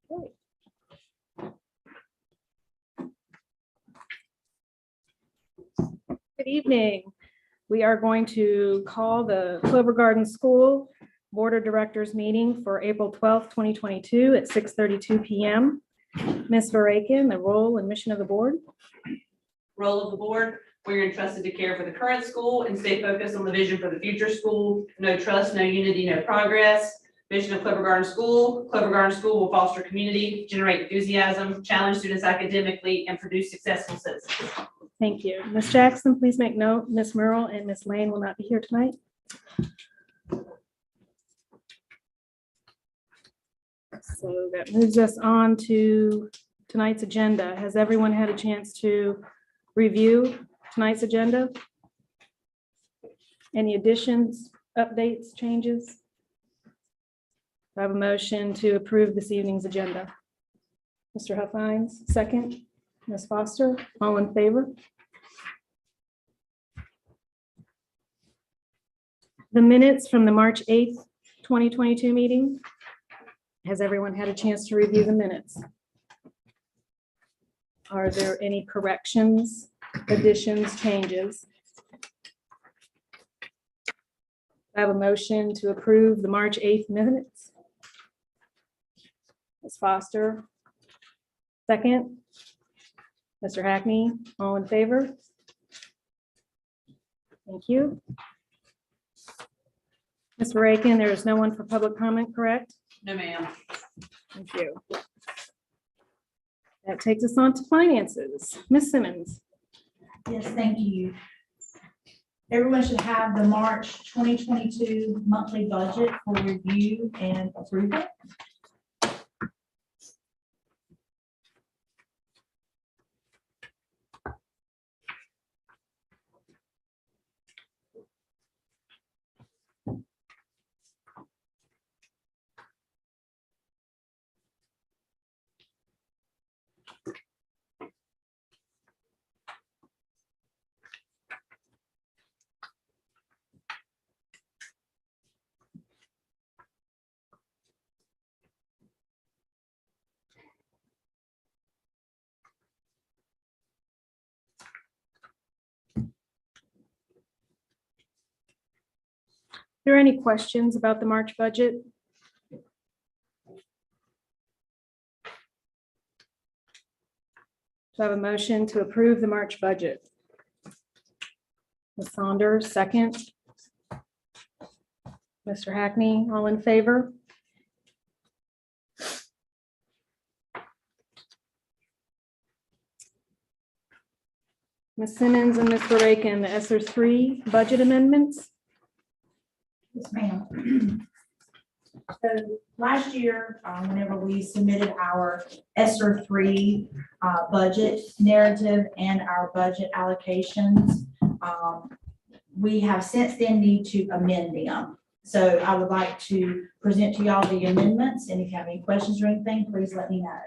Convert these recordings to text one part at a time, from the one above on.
Good evening. We are going to call the Clover Garden School Board of Directors meeting for April 12th, 2022 at 6:32 p.m. Ms. Verakin, the role and mission of the board. Role of the board, we're entrusted to care for the current school and stay focused on the vision for the future school. No trust, no unity, no progress. Vision of Clover Garden School. Clover Garden School will foster community, generate enthusiasm, challenge students academically, and produce successful citizens. Thank you. Ms. Jackson, please make note, Ms. Merle and Ms. Lane will not be here tonight. So that moves us on to tonight's agenda. Has everyone had a chance to review tonight's agenda? Any additions, updates, changes? I have a motion to approve this evening's agenda. Mr. Huffines, second. Ms. Foster, all in favor? The minutes from the March 8th, 2022 meeting. Has everyone had a chance to review the minutes? Are there any corrections, additions, changes? I have a motion to approve the March 8th minutes. Ms. Foster, second. Mr. Hackney, all in favor? Thank you. Ms. Verakin, there is no one for public comment, correct? No, ma'am. Thank you. That takes us on to finances. Ms. Simmons. Yes, thank you. Everyone should have the March 2022 monthly budget for review and approval. Are there any questions about the March budget? Do I have a motion to approve the March budget? Ms. Saunders, second. Mr. Hackney, all in favor? Ms. Simmons and Ms. Verakin, the ESSER 3 budget amendments. Yes, ma'am. So last year, whenever we submitted our ESSER 3 budget narrative and our budget allocations, we have since then need to amend them. So I would like to present to y'all the amendments, and if you have any questions or anything, please let me know.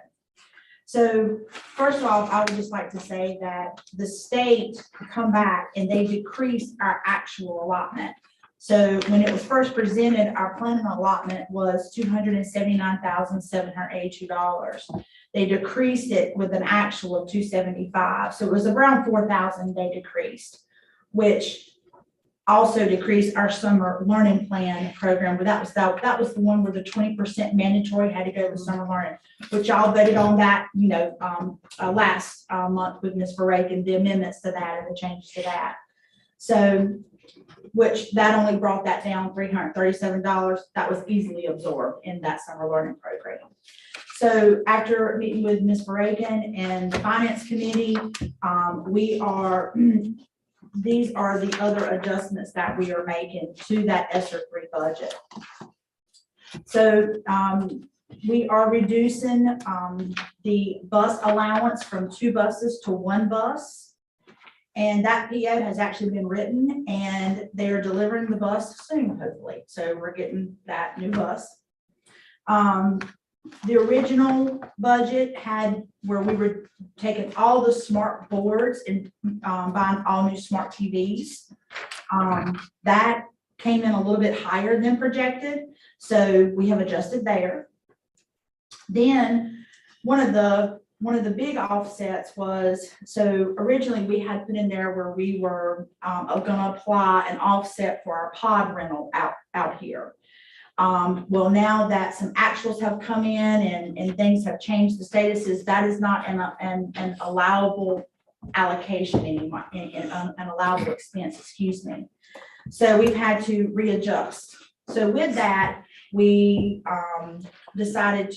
So first off, I would just like to say that the state come back and they decreased our actual allotment. So when it was first presented, our plan allotment was $279,782. They decreased it with an actual of $275. So it was around $4,000 they decreased, which also decreased our summer learning plan program. But that was the one where the 20% mandatory had to go to summer learning, which y'all voted on that, last month with Ms. Verakin, the amendments to that and the changes to that. So, which that only brought that down $337. That was easily absorbed in that summer learning program. So after meeting with Ms. Verakin and the Finance Committee, these are the other adjustments that we are making to that ESSER 3 budget. So we are reducing the bus allowance from 2 buses to 1 bus. And that PO has actually been written and they're delivering the bus soon, hopefully. So we're getting that new bus. The original budget had where we were taking all the smart boards and buying all new smart TVs. That came in a little bit higher than projected. So we have adjusted there. Then one of the big offsets was, so originally we had put in there where we were gonna apply an offset for our pod rental out here. Well, now that some actuals have come in and things have changed the statuses, that is not an allowable allocation anymore, an allowable expense, excuse me. So we've had to readjust. So with that, we decided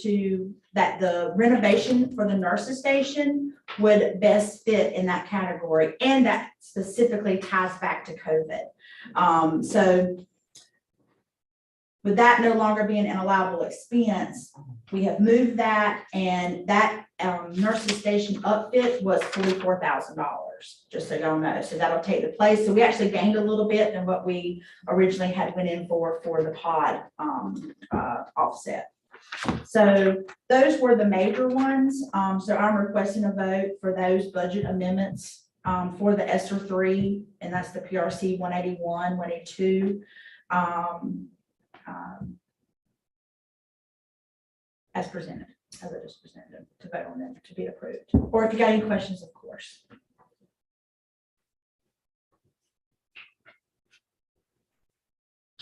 that the renovation for the nurses station would best fit in that category, and that specifically ties back to COVID. So with that no longer being an allowable expense, we have moved that, and that nurses station upfit was $44,000, just so y'all know. So that'll take the place. So we actually gained a little bit than what we originally had went in for the pod offset. So those were the major ones. So I'm requesting a vote for those budget amendments for the ESSER 3, and that's the PRC 181, 182. As presented, as I just presented, to vote on them to be approved. Or if you got any questions, of course.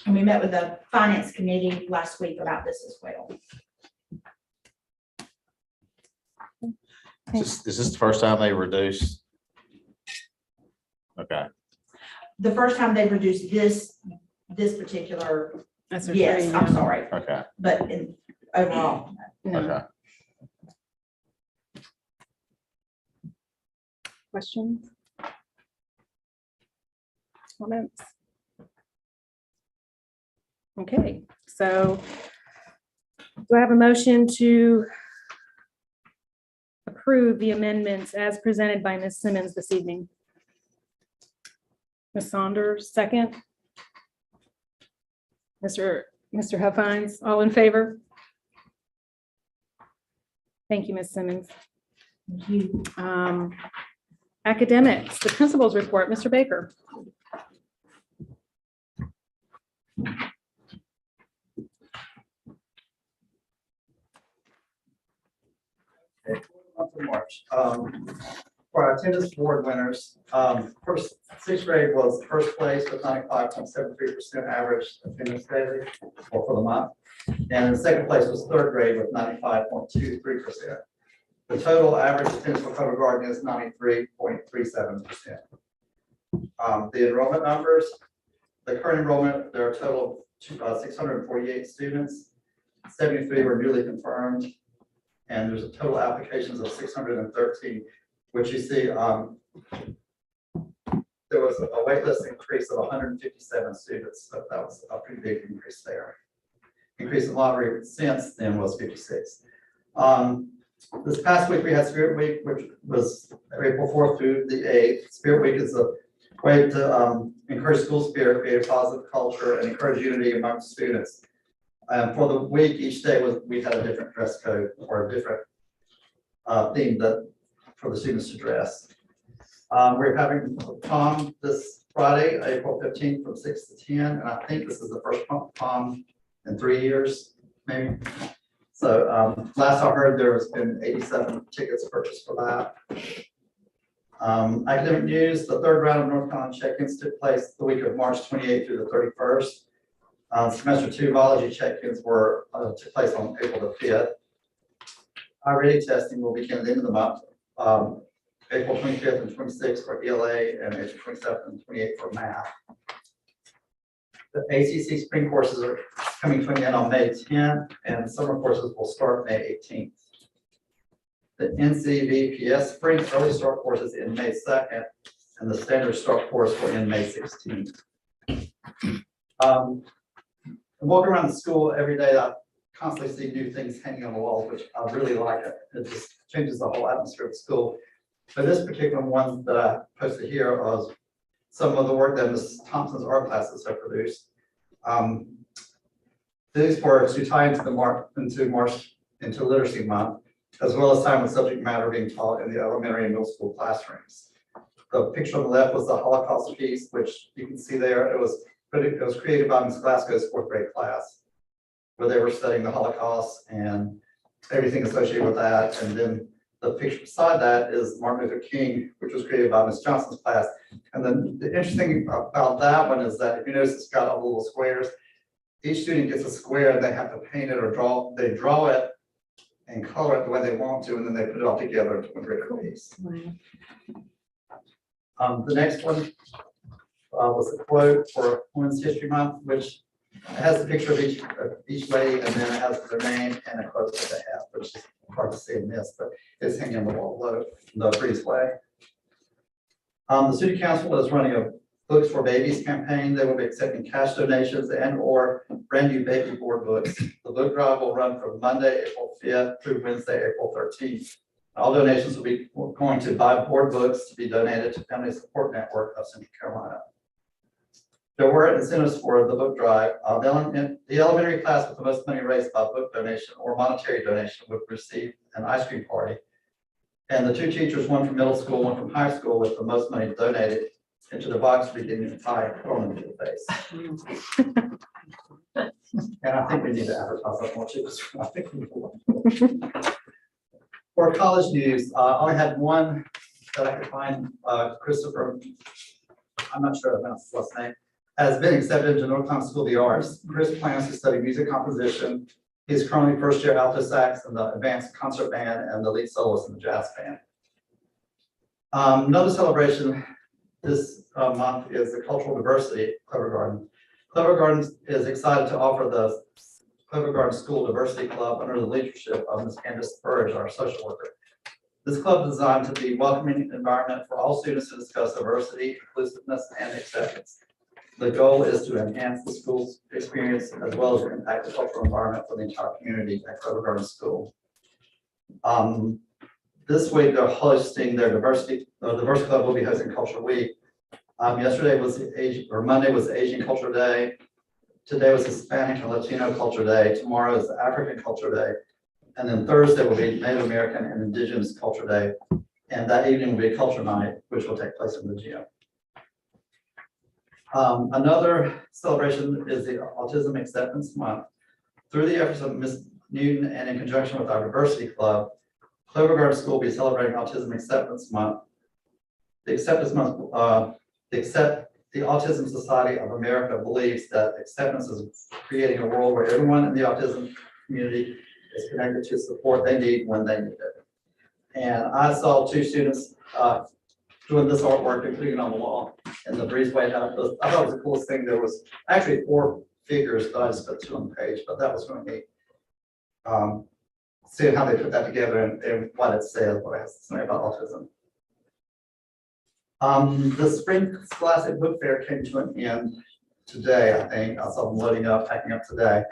And we met with the finance committee last week about this as well. Is this the first time they reduced? Okay. The first time they reduced this particular, That's a yes, three, I'm yeah. sorry, Okay. but in overall. No. Okay. Questions? Comments? Okay, so do I have a motion to approve the amendments as presented by Ms. Simmons this evening? Ms. Saunders, second. Mr. Huffines, all in favor? Thank you, Ms. Simmons. Thank you. Academics, the principal's report, Mr. Baker. Month of March. For our attendance award winners, first sixth grade was first place with 95.73% average attendance daily or for the month. And the second place was third grade with 95.23%. The total average attendance for Covent Garden is 93.37%. The enrollment numbers, the current enrollment, there are a total of 648 students. 73 were newly confirmed. And there's a total applications of 613, which you see, there was a wait list increase of 157 students. So that was a pretty big increase there. Increase in lottery since then was 56. This past week we had Spirit Week, which was April 4th through the 8th. Spirit Week is a way to encourage school spirit, create a positive culture, and encourage unity among students. For the week, each day we had a different dress code or a different theme for the students to dress. We're having prom this Friday, April 15th from 6 to 10, and I think this is the first prom in 3 years, maybe. So last I heard, there has been 87 tickets purchased for that. Academic news, the third round of North Carolina check-ins took place the week of March 28th through the 31st. Semester 2 biology check-ins took place on April the 5th. I-ready testing will begin at the end of the month, April 25th and 26th for ELA, and April 27th and 28th for math. The ACC spring courses are coming to an end on May 10th, and summer courses will start May 18th. The NCVPS spring early start courses in May 2nd, and the standard start course will end May 16th. I walk around the school every day. I constantly see new things hanging on the walls, which I really like. It just changes the whole atmosphere of the school. But this particular one that I posted here was some of the work that Ms. Thompson's art classes have produced. These were to tie into Literacy Month, as well as time with subject matter being taught in the elementary and middle school classrooms. The picture on the left was the Holocaust piece, which you can see there. It was created by Ms. Glasgow's fourth grade class, where they were studying the Holocaust, and everything associated with that. And then the picture beside that is Martin Luther King, which was created by Ms. Johnson's class. And then the interesting about that one is that if you notice, it's got all the little squares. Each student gets a square and they have to paint it or they draw it and color it the way they want to, and then they put it all together into a great piece. The next one was a quote for Women's History Month, which has a picture of each lady, and then it has their name and a quote that they have, which is hard to see in this, but it's hanging on the wall below the breezeway. The city council is running a Books for Babies campaign. They will be accepting cash donations and/or brand new baby board books. The book drive will run from Monday, April 5th through Wednesday, April 13th. All donations will be going to buy board books to be donated to Family Support Network of Central Carolina. There were incentives for the book drive. The elementary class with the most money raised by book donation or monetary donation would receive an ice cream party. And the two teachers, one from middle school, one from high school, with the most money donated into the box, we didn't even tie it on into the face. And I think we need to advertise that more too, because I think we will. For college news, I only had one that I could find. Christopher, I'm not sure that's his last name, has been accepted into North Carolina School of the Arts. Chris plans to study music composition. He's currently first year alto sax in the advanced concert band and the lead soloist in the jazz band. Another celebration this month is the cultural diversity at Clever Garden. Clever Garden is excited to offer the Clever Garden School Diversity Club under the leadership of Ms. Candace Spurge, our social worker. This club is designed to be a welcoming environment for all students to discuss diversity, inclusiveness, and acceptance. The goal is to enhance the school's experience as well as impact the cultural environment for the entire community at Clever Garden School. This week they're hosting their diversity club will be hosting Culture Week. Monday was Asian Culture Day. Today was Hispanic and Latino Culture Day. Tomorrow is African Culture Day. And then Thursday will be Native American and Indigenous Culture Day. And that evening will be Culture Night, which will take place in the gym. Another celebration is the Autism Acceptance Month. Through the efforts of Ms. Newton and in conjunction with our Diversity Club, Clever Garden School will be celebrating Autism Acceptance Month. The Acceptance Month, the Autism Society of America believes that acceptance is creating a world where everyone in the autism community is connected to support they need when they need it. And I saw two students doing this artwork and putting it on the wall in the breezeway. I thought it was the coolest thing. There was actually 4 figures, but I just put 2 on the page, but that was going to be seeing how they put that together and what it says, what it has to say about autism. The Spring Scholastic Book Fair came to an end today, I think. I saw them loading up, packing up today.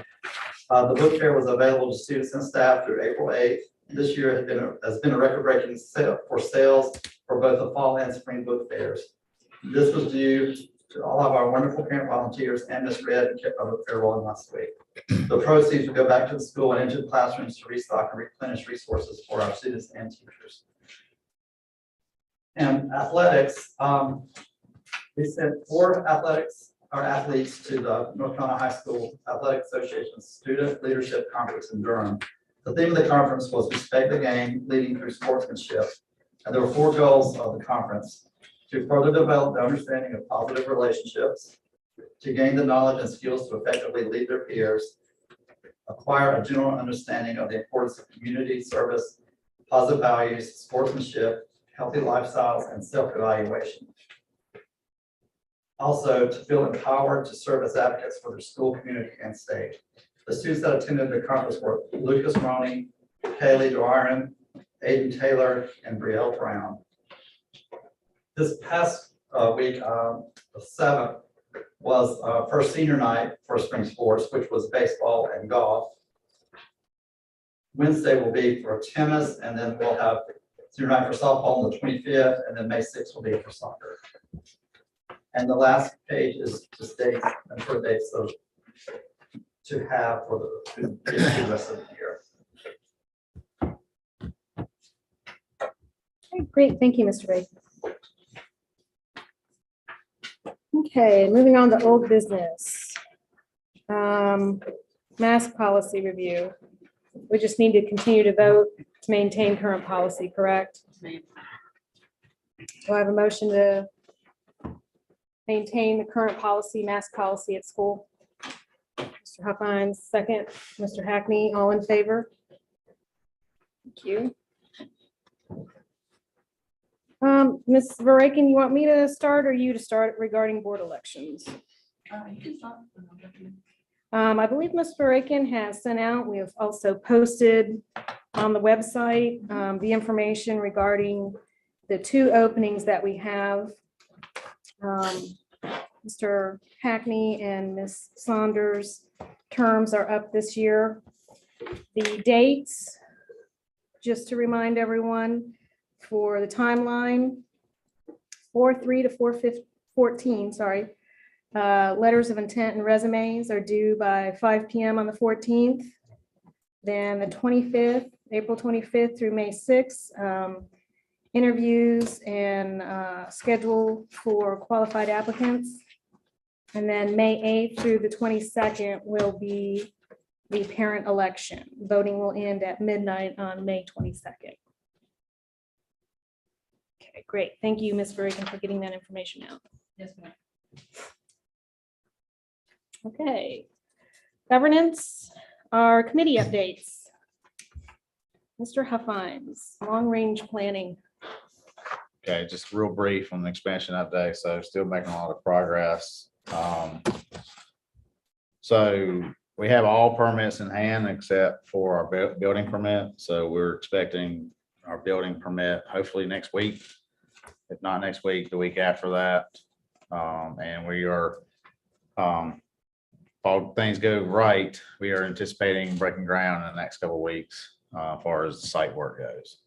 The book fair was available to students and staff through April 8th. This year has been a record-breaking sale for sales for both the fall and spring book fairs. This was due to all of our wonderful parent volunteers and Ms. Red and kept our book fair rolling last week. The proceeds will go back to the school and into the classrooms to restock and replenish resources for our students and teachers. And athletics, we sent 4 athletes to the North Carolina High School Athletic Association's Student Leadership Conference in Durham. The theme of the conference was Respect the Game, Leading Through Sportsmanship. And there were 4 goals of the conference: to further develop the understanding of positive relationships, to gain the knowledge and skills to effectively lead their peers, acquire a general understanding of the importance of community service, positive values, sportsmanship, healthy lifestyles, and self-evaluation. Also, to feel empowered to serve as advocates for their school, community, and state. The students that attended the conference were Lucas Roney, Haley Dwyron, Aiden Taylor, and Brielle Brown. This past week, the 7th, was first senior night for spring sports, which was baseball and golf. Wednesday will be for tennis, and then we'll have senior night for softball on the 25th, and then May 6th will be for soccer. And the last page is just dates and for dates to have for the rest of the year. Okay, great, thank you, Mr. Ray. Okay, moving on to old business. Mask policy review. We just need to continue to vote to maintain current policy, correct? Ma'am. Do I have a motion to maintain the current policy, mask policy at school? Mr. Huffines, second. Mr. Hackney, all in favor? Thank you. Ms. Verakin, you want me to start or you to start regarding board elections? You can start. I believe Ms. Verakin has sent out, we have also posted on the website, the information regarding the 2 openings that we have. Mr. Hackney and Ms. Saunders' terms are up this year. The dates, just to remind everyone, for the timeline, 4/3 to 4/14, sorry. Letters of intent and resumes are due by 5 PM on the 14th. Then the 25th, April 25th through May 6th, interviews and schedule for qualified applicants. And then May 8th through the 22nd will be the parent election. Voting will end at midnight on May 22nd. Okay, great. Thank you, Ms. Verakin, for getting that information out. Yes, ma'am. Okay. Governance, our committee updates. Mr. Huffines, long-range planning. Okay, just real brief on the expansion update. So still making a lot of progress. So we have all permits in hand except for our building permit. So we're expecting our building permit hopefully next week. If not next week, the week after that. And we are, if all things go right, we are anticipating breaking ground in the next couple of weeks, as far as the site work goes.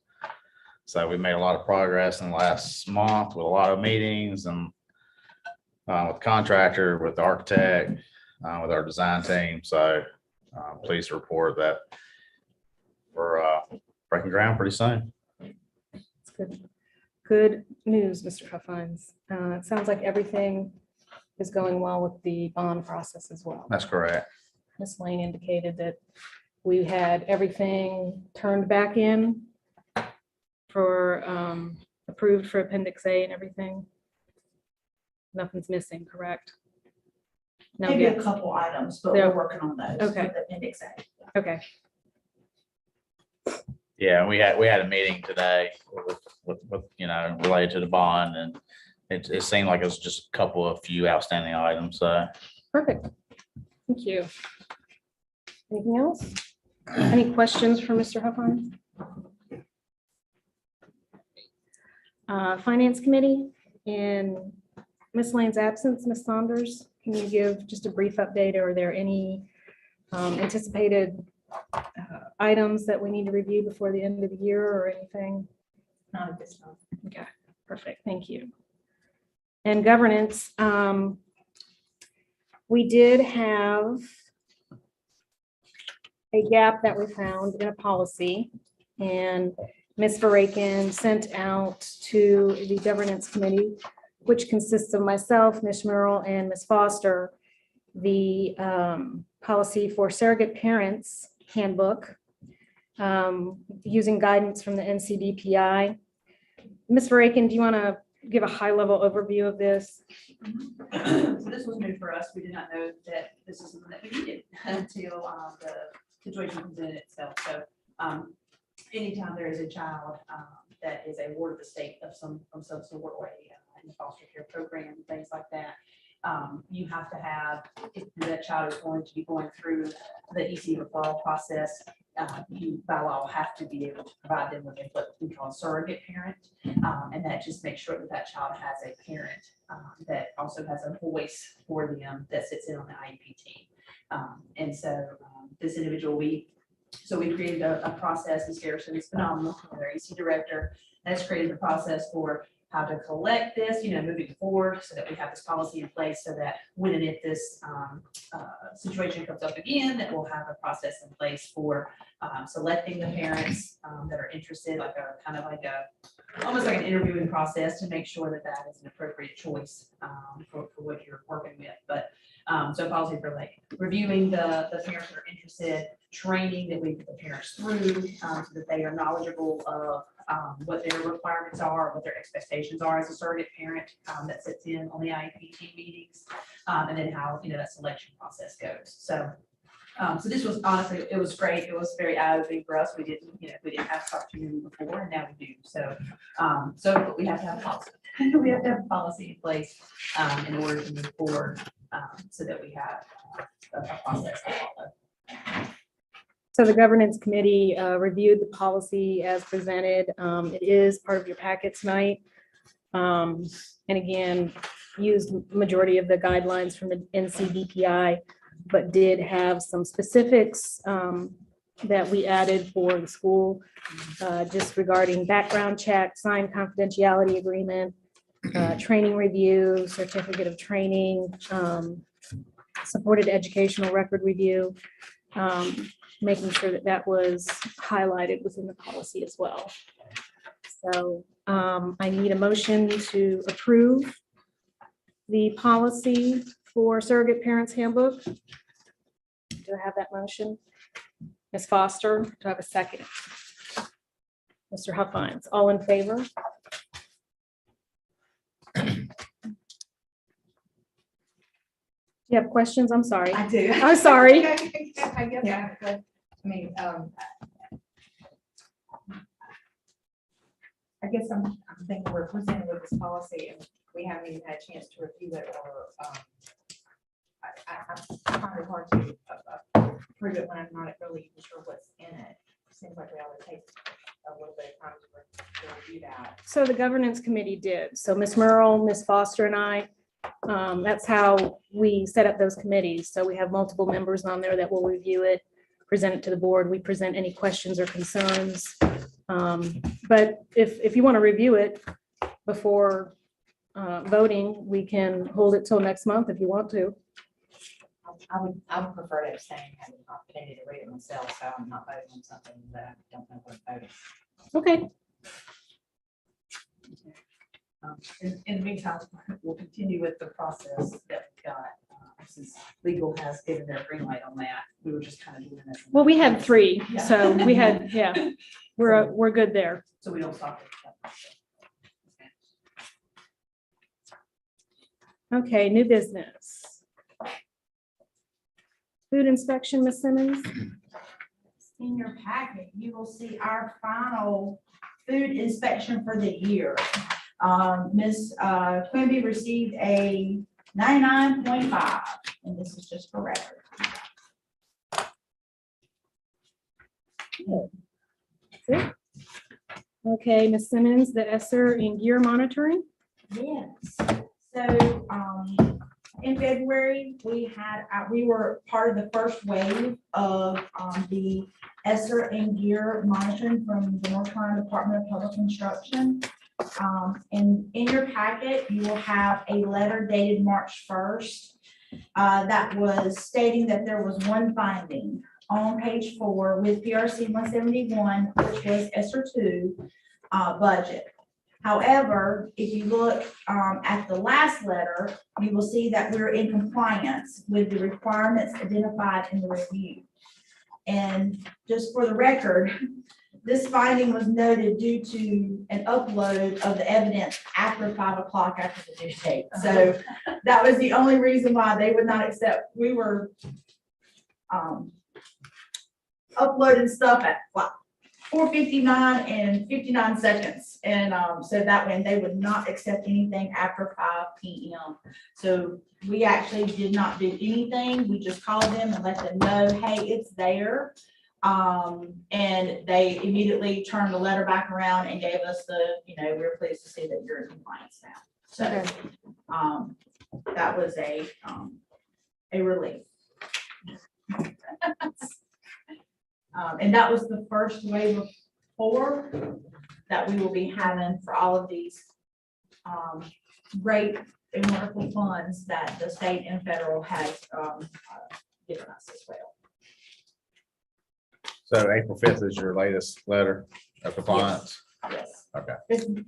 So we made a lot of progress in the last month with a lot of meetings and with contractor, with the architect, with our design team. So pleased to report that we're breaking ground pretty soon. That's good. Good news, Mr. Huffines. It sounds like everything is going well with the bond process as well. That's correct. Ms. Lane indicated that we had everything turned back in for approved for Appendix A and everything. Nothing's missing, correct? No, Maybe a yes. couple items, but Yeah. we're working on those. Okay. With Appendix A. Okay, Yeah, we had a meeting today with you know, related to the bond, and it seemed like it was just a couple of few outstanding items. So perfect. Thank you. Anything else? Any questions for Mr. Huffines? Finance Committee, in Ms. Lane's absence, Ms. Saunders, can you give just a brief update? Are there any anticipated items that we need to review before the end of the year or anything? Not at this time. Okay, perfect. Thank you. And governance, we did have a gap that we found in a policy, and Ms. Verakin sent out to the governance committee, which consists of myself, Ms. Merle, and Ms. Foster, the policy for surrogate parents handbook, using guidance from the NCDPI. Ms. Verakin, do you want to give a high-level overview of this? So this was new for us. We did not know that this is something that we needed until the situation presented itself. So anytime there is a child that is a ward of the state of some sort or in the foster care program, things like that, you have to have, if that child is going to be going through the EC referral process, you by law have to be able to provide them with what we call a surrogate parent. And that just makes sure that that child has a parent that also has a voice for them that sits in on the IEP team. And so this individual, we created a process. Ms. Garrison is phenomenal, our EC director, has created a process for how to collect this, moving forward, so that we have this policy in place so that when and if this situation comes up again, that we'll have a process in place for selecting the parents that are interested, like almost like an interviewing process to make sure that that is an appropriate choice for what you're working with. But so policy for like reviewing the parents that are interested, training that we put the parents through, so that they are knowledgeable of what their requirements are, what their expectations are as a surrogate parent that sits in on the IEP team meetings, and then how, that selection process goes. So, so this was honestly, it was great. It was very eye-opening for us. We didn't have this opportunity before, and now we do. So, but we have to have a policy. We have to have a policy in place in order to move forward, so that we have a process to follow. So the governance committee reviewed the policy as presented. It is part of your packet tonight. And again, used majority of the guidelines from the NCDPI, but did have some specifics that we added for the school, just regarding background check, signed confidentiality agreement, training review, certificate of training, supported educational record review, making sure that that was highlighted within the policy as well. So I need a motion to approve the policy for surrogate parents handbook. Do I have that motion? Ms. Foster, do I have a second? Mr. Huffines, all in favor? You have questions? I'm sorry. I do. I'm sorry. I guess, yeah, but, I mean, I guess I'm thinking we're presented with this policy and we haven't even had a chance to review it or, I'm finding it hard to approve it when I'm not really even sure what's in it. Seems like we ought to take a little bit of time to review that. So the governance committee did. So Ms. Merle, Ms. Foster and I, that's how we set up those committees. So we have multiple members on there that will review it, present it to the board. We present any questions or concerns. But if you want to review it before voting, we can hold it till next month if you want to. I would prefer to abstain, having the opportunity to read it myself, so I'm not voting on something that I don't know what I'm voting. Okay. In the meantime, we'll continue with the process that we've got. Since legal has given their green light on that, we were just kind of doing this. Well, we had 3, Yeah. so we had, yeah, we're good there. So we don't stop it. Okay, new business. Food inspection, Ms. Simmons. In your packet, you will see our final food inspection for the year. Ms. Quimby received a 99.5, and this is just for record. Okay, Ms. Simmons, the ESSER in gear monitoring. Yes, so, in February, we were part of the first wave of, the ESSER and gear monitoring from the North Carolina Department of Public Instruction. And in your packet, you will have a letter dated March 1st, that was stating that there was one finding on page 4 with PRC 171, which was ESSER 2, budget. However, if you look at the last letter, you will see that we're in compliance with the requirements identified in the review. And just for the record, this finding was noted due to an upload of the evidence after 5 o'clock after the due date. So that was the only reason why they would not accept. We were uploading stuff at what, 4:59 and 59 seconds. And so that way they would not accept anything after 5 p.m. So we actually did not do anything. We just called them and let them know, hey, it's there. And they immediately turned the letter back around and gave us the, we're pleased to see that you're in compliance now. So that was a relief. And that was the first wave of 4 that we will be having for all of these great and wonderful funds that the state and federal has given us as well. So April 5th is your latest letter of compliance? Yes. Okay.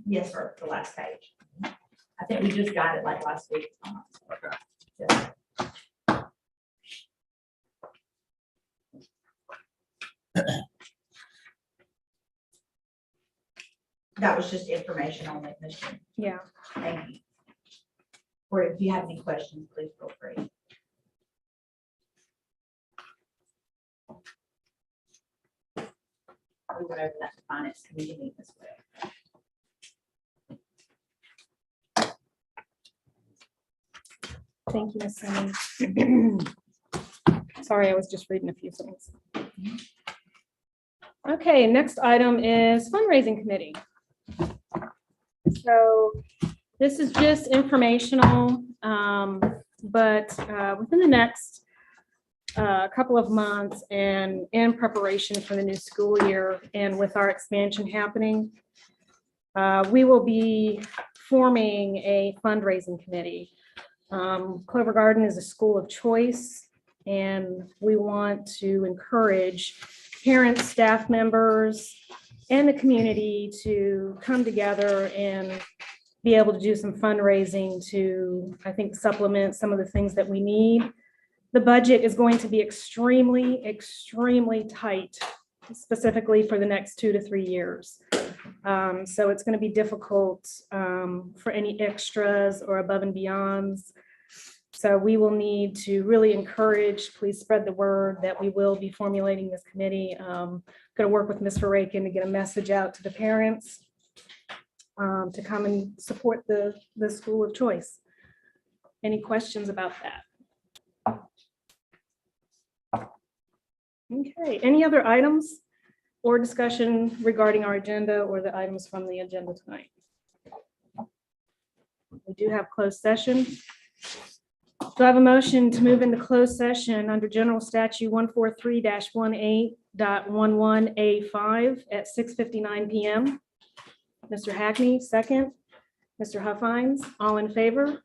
Yes, sir, the last page. I think we just got it like last week. Okay. Yes. That was just information only, Mr. Yeah. Thank you. Or if you have any questions, please feel free. We went over that to finance committee meeting as well. Thank you, Ms. Simmons. Sorry, I was just reading a few things. Okay, next item is fundraising committee. So this is just informational, but within the next couple of months and in preparation for the new school year and with our expansion happening, we will be forming a fundraising committee. Clover Garden is a school of choice, and we want to encourage parents, staff members, and the community to come together and be able to do some fundraising to, I think, supplement some of the things that we need. The budget is going to be extremely, extremely tight, specifically for the next 2 to 3 years. So it's going to be difficult for any extras or above and beyonds. So we will need to really encourage, please spread the word that we will be formulating this committee. Going to work with Ms. Rakin to get a message out to the parents to come and support the school of choice. Any questions about that? Okay, any other items or discussion regarding our agenda or the items from the agenda tonight? We do have closed session. Do I have a motion to move into closed session under General Statute 143-18.11A5 at 6:59 PM? Mr. Hackney, second. Mr. Huffines, all in favor?